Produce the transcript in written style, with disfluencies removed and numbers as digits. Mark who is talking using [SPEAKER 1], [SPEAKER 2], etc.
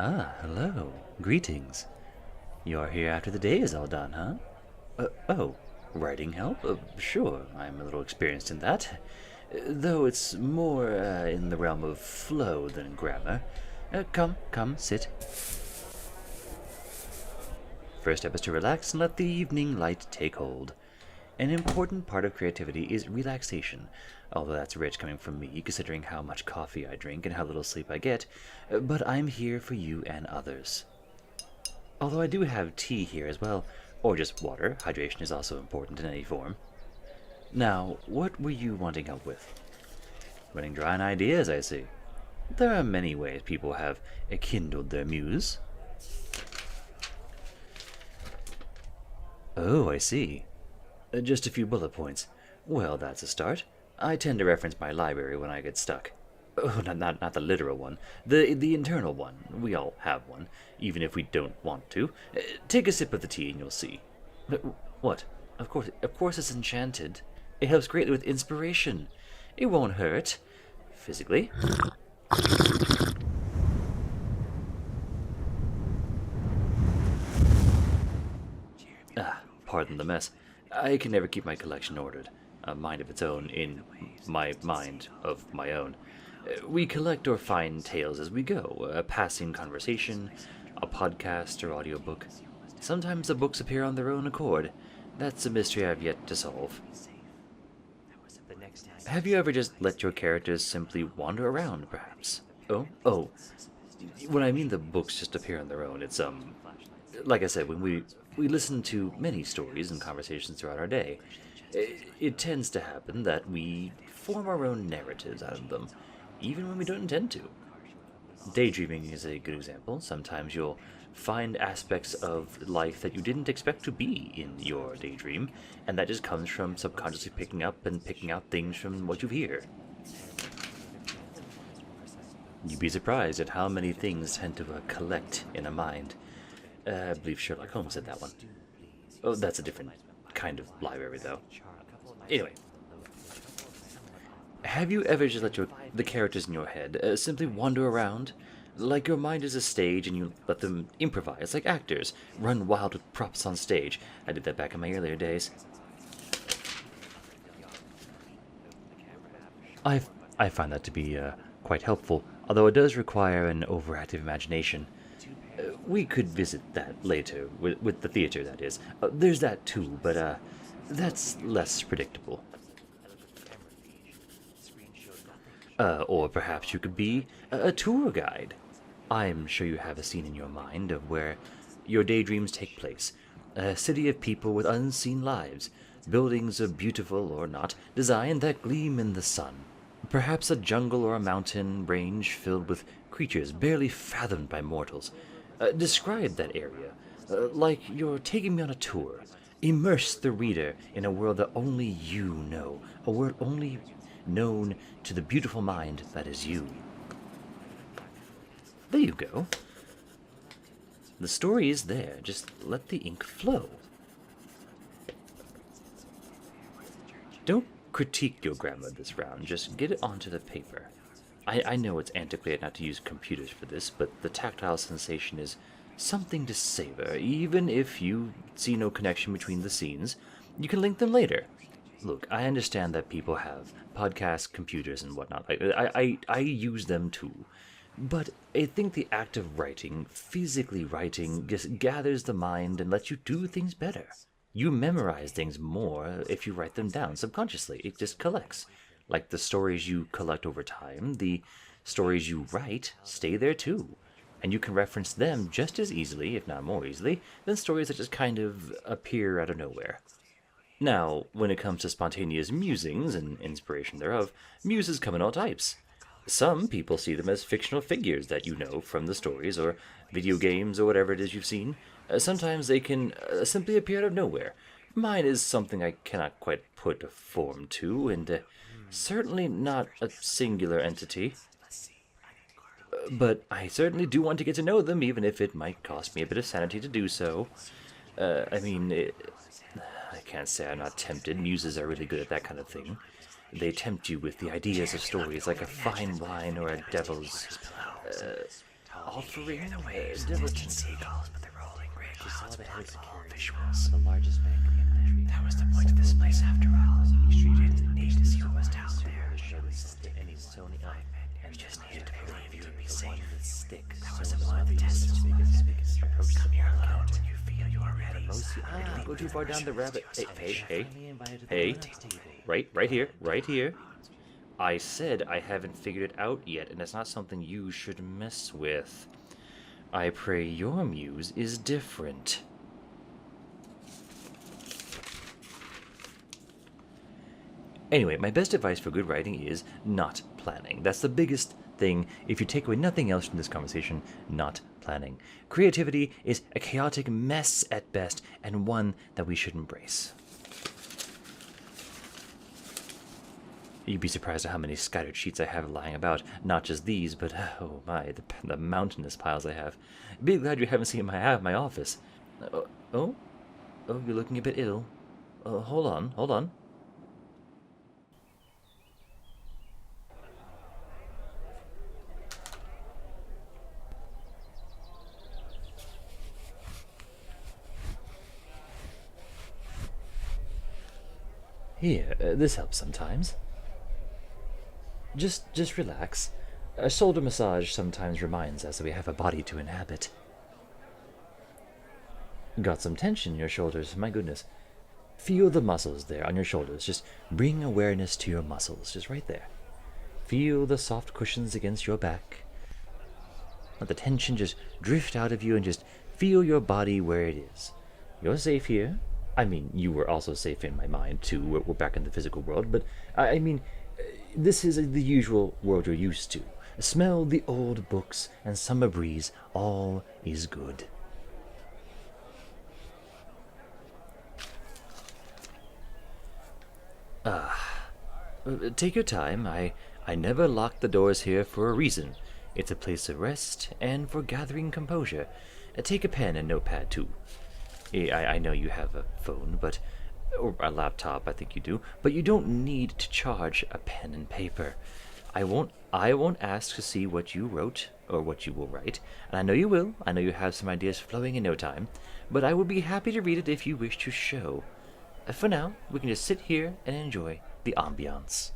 [SPEAKER 1] Ah, hello. Greetings. You're here after the day is all done, huh? Oh, writing help? Sure, I'm a little experienced in that. Though it's more in the realm of flow than grammar. Come, sit. First step is to relax and let the evening light take hold. An important part of creativity is relaxation, although that's rich coming from me, considering how much coffee I drink and how little sleep I get, but I'm here for you and others. Although I do have tea here as well, or just water. Hydration is also important in any form. Now, what were you wanting help with? Running dry on ideas, I see. There are many ways people have kindled their muse. Oh, I see. Just a few bullet points. Well, that's a start. I tend to reference my library when I get stuck. Oh, not the literal one. The internal one. We all have one, even if we don't want to. Take a sip of the tea and you'll see. What? Of course it's enchanted. It helps greatly with inspiration. It won't hurt. Physically. Pardon the mess. I can never keep my collection ordered. A mind of its own in my mind of my own. We collect or find tales as we go, a passing conversation, a podcast or audiobook. Sometimes the books appear on their own accord. That's a mystery I've yet to solve. Have you ever just let your characters simply wander around, perhaps? Oh. When I mean the books just appear on their own, it's, like I said, when we listen to many stories and conversations throughout our day, it tends to happen that we form our own narratives out of them, even when we don't intend to. Daydreaming is a good example. Sometimes you'll find aspects of life that you didn't expect to be in your daydream, and that just comes from subconsciously picking out things from what you hear. You'd be surprised at how many things tend to collect in a mind. I believe Sherlock Holmes said that one. Oh, that's a different kind of library, though. Anyway. Have you ever just let the characters in your head simply wander around? Like your mind is a stage and you let them improvise, like actors, run wild with props on stage. I did that back in my earlier days. I find that to be quite helpful, although it does require an overactive imagination. We could visit that later, with the theater, that is. There's that too, but that's less predictable. Or perhaps you could be a tour guide. I'm sure you have a scene in your mind of where your daydreams take place. A city of people with unseen lives, buildings of beautiful or not design that gleam in the sun. Perhaps a jungle or a mountain range filled with creatures barely fathomed by mortals. Describe that area, like you're taking me on a tour. Immerse the reader in a world that only you know, a world only known to the beautiful mind that is you. There you go. The story is there, just let the ink flow. Don't critique your grammar this round, just get it onto the paper. I know it's antiquated not to use computers for this, but the tactile sensation is something to savor. Even if you see no connection between the scenes, you can link them later. Look, I understand that people have podcasts, computers, and whatnot. I use them too. But I think the act of writing, physically writing, just gathers the mind and lets you do things better. You memorize things more if you write them down subconsciously. It just collects. Like the stories you collect over time, the stories you write stay there too. And you can reference them just as easily, if not more easily, than stories that just kind of appear out of nowhere. Now, when it comes to spontaneous musings and inspiration thereof, muses come in all types. Some people see them as fictional figures that you know from the stories or video games or whatever it is you've seen. Sometimes they can simply appear out of nowhere. Mine is something I cannot quite put a form to, and certainly not a singular entity. But I certainly do want to get to know them, even if it might cost me a bit of sanity to do so. I can't say I'm not tempted. Muses are really good at that kind of thing. They tempt you with the ideas of stories like a fine wine or a devil's offering
[SPEAKER 2] Distant
[SPEAKER 1] diligence.
[SPEAKER 2] seagulls with the rolling gray
[SPEAKER 3] She saw
[SPEAKER 2] clouds
[SPEAKER 3] the head of
[SPEAKER 2] blocking all
[SPEAKER 3] security,
[SPEAKER 2] visuals.
[SPEAKER 3] the largest bank in the country.
[SPEAKER 2] That was the point of this place after all. You didn't need to see what was down
[SPEAKER 3] To
[SPEAKER 2] there.
[SPEAKER 3] really show this to anyone.
[SPEAKER 1] Sony
[SPEAKER 2] You just needed to believe you would be
[SPEAKER 3] the
[SPEAKER 2] safe.
[SPEAKER 3] one with stick.
[SPEAKER 2] That
[SPEAKER 3] So
[SPEAKER 2] was
[SPEAKER 3] it's
[SPEAKER 2] one of the
[SPEAKER 3] obvious
[SPEAKER 2] tests.
[SPEAKER 3] as big as
[SPEAKER 1] Approach
[SPEAKER 2] Come
[SPEAKER 1] the
[SPEAKER 2] here
[SPEAKER 1] bar
[SPEAKER 2] alone
[SPEAKER 1] counter.
[SPEAKER 2] when you feel you are ready.
[SPEAKER 1] Most don't go too far down the rabbit. Hey,
[SPEAKER 3] Finally invited to the
[SPEAKER 1] hey,
[SPEAKER 3] lunch table.
[SPEAKER 1] right here. I said I haven't figured it out yet, and it's not something you should mess with. I pray your muse is different. Anyway, my best advice for good writing is not planning. That's the biggest thing. If you take away nothing else from this conversation, not planning. Creativity is a chaotic mess at best, and one that we should embrace. You'd be surprised at how many scattered sheets I have lying about. Not just these, but oh my, the mountainous piles I have. Be glad you haven't seen my office. Oh, you're looking a bit ill. Hold on. Here, this helps sometimes. Just relax. A shoulder massage sometimes reminds us that we have a body to inhabit. Got some tension in your shoulders, my goodness. Feel the muscles there on your shoulders. Just bring awareness to your muscles, just right there. Feel the soft cushions against your back. Let the tension just drift out of you and just feel your body where it is. You're safe here. I mean, you were also safe in my mind, too. We're back in the physical world, but I mean, this is the usual world you're used to. Smell the old books and summer breeze. All is good. Take your time. I never lock the doors here for a reason. It's a place of rest and for gathering composure. Take a pen and notepad, too. I know you have a phone, or a laptop, I think you do, but you don't need to charge a pen and paper. I won't ask to see what you wrote or what you will write, and I know you will. I know you have some ideas flowing in no time, but I would be happy to read it if you wish to show. For now, we can just sit here and enjoy the ambiance.